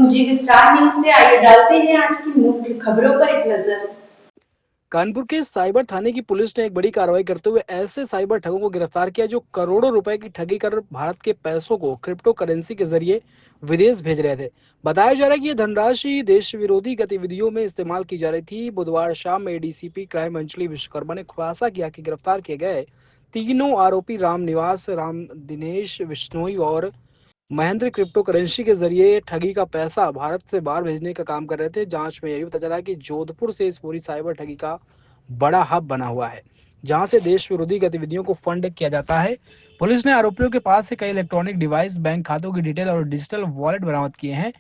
जी star news से आइए डालते हैं आज की मुख्य खबरों पर एक नजर। कानपुर के साइबर थाने की पुलिस ने एक बड़ी कार्रवाई करते हुए ऐसे साइबर ठगों को गिरफ्तार किया जो करोड़ों रुपए की ठगी कर भारत के पैसों को क्रिप्टो करेंसी के जरिए विदेश भेज रहे थे। बताया जा रहा है कि यह धनराशि देश विरोधी गतिविधियों में इस्तेमाल की जा रही थी। बुधवार शाम में एडीसीपी क्राइम अंजलि विश्वकर्मा ने खुलासा किया कि गिरफ्तार किए गए तीनों आरोपी राम निवास, राम दिनेश बिश्नोई और महेंद्र क्रिप्टो करेंसी के जरिए ठगी का पैसा भारत से बाहर भेजने का काम कर रहे थे। जांच में यह भी पता चला कि जोधपुर से इस पूरी साइबर ठगी का बड़ा हब बना हुआ है, जहां से देश विरोधी गतिविधियों को फंड किया जाता है। पुलिस ने आरोपियों के पास से कई इलेक्ट्रॉनिक डिवाइस, बैंक खातों की डिटेल और डिजिटल वॉलेट बरामद किए हैं।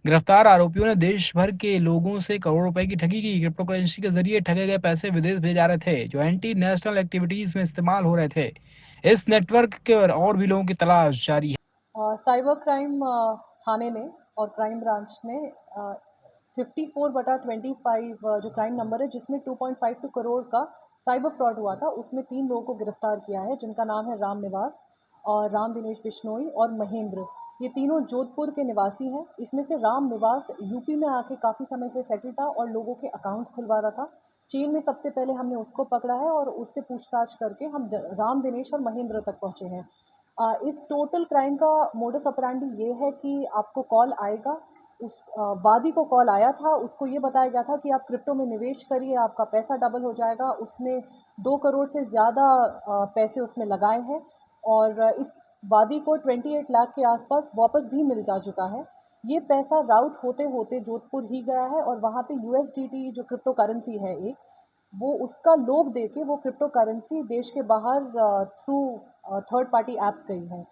गिरफ्तार आरोपियों ने देश भर के लोगों से करोड़ों रुपए की ठगी की। क्रिप्टो करेंसी के जरिए ठगे गए पैसे विदेश भेजे जा रहे थे, जो एंटी नेशनल एक्टिविटीज में इस्तेमाल हो रहे थे। इस नेटवर्क के और भी लोगों की तलाश जारी है। साइबर क्राइम थाने ने और क्राइम ब्रांच ने 54/25 जो क्राइम नंबर है जिसमें 2.52 करोड़ का साइबर फ्रॉड हुआ था, उसमें 3 लोगों को गिरफ्तार किया है, जिनका नाम है राम निवास और राम दिनेश बिश्नोई और महेंद्र। ये तीनों जोधपुर के निवासी हैं। इसमें से राम निवास यूपी में आके काफ़ी समय से सेटल था और लोगों के अकाउंट्स खुलवा रहा था। चेन में सबसे पहले हमने उसको पकड़ा है और उससे पूछताछ करके हम राम दिनेश और महेंद्र तक पहुँचे हैं। इस टोटल क्राइम का मोडस ऑपरेंडी ये है कि आपको कॉल आएगा, उस वादी को कॉल आया था, उसको ये बताया गया था कि आप क्रिप्टो में निवेश करिए, आपका पैसा डबल हो जाएगा। उसने 2 करोड़ से ज़्यादा पैसे उसमें लगाए हैं और इस वादी को 28 लाख के आसपास वापस भी मिल जा चुका है। ये पैसा राउट होते होते जोधपुर ही गया है और वहाँ पे यूएसडीटी जो क्रिप्टो करेंसी है एक, वो उसका लोभ देके वो क्रिप्टो करेंसी देश के बाहर थ्रू थर्ड पार्टी ऐप्स गई है।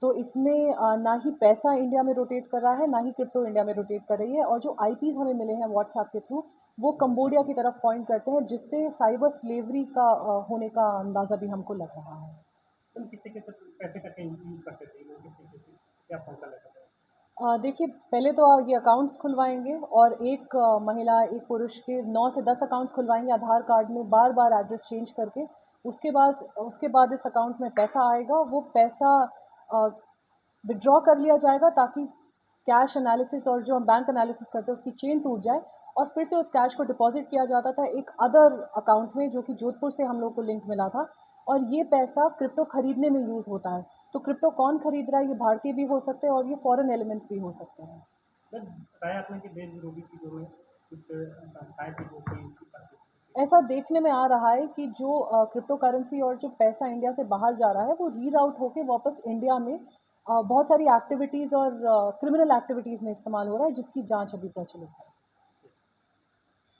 तो इसमें ना ही पैसा इंडिया में रोटेट कर रहा है, ना ही क्रिप्टो इंडिया में रोटेट कर रही है। और जो आईपीज़ हमें मिले हैं व्हाट्सएप के थ्रू, वो कंबोडिया की तरफ पॉइंट करते हैं, जिससे साइबर स्लेवरी का होने का अंदाज़ा भी हमको लग रहा है। तुम किस तरीके से पैसे करके यूज़ करते थे, लोग किस तरीके से क्या फंक्शन लेते थे? देखिए, पहले तो ये अकाउंट्स खुलवाएंगे और एक महिला एक पुरुष के 9 से 10 अकाउंट्स खुलवाएंगे आधार कार्ड में बार बार एड्रेस चेंज करके। उसके बाद इस अकाउंट में पैसा आएगा, वो पैसा विड्रॉ कर लिया जाएगा ताकि कैश एनालिसिस और जो हम बैंक एनालिसिस करते हैं उसकी चेन टूट जाए और फिर से उस कैश को डिपॉजिट किया जाता था एक अदर अकाउंट में, जो कि जोधपुर से हम लोग को लिंक मिला था। और ये पैसा क्रिप्टो खरीदने में यूज़ होता है। तो क्रिप्टो कौन खरीद रहा है, ये भारतीय भी हो सकते हैं और ये फॉरेन एलिमेंट्स भी हो सकते हैं। सर, बताया आपने कि देश विरोधी चीज़ों में कुछ संस्थाएं थी जो उसको यूज़ करती थी। ऐसा देखने में आ रहा है कि जो क्रिप्टो करेंसी और जो पैसा इंडिया से बाहर जा रहा है वो रीराउट होके वापस इंडिया में बहुत सारी एक्टिविटीज़ और क्रिमिनल एक्टिविटीज़ में इस्तेमाल हो रहा है, जिसकी जांच अभी प्रचलित है।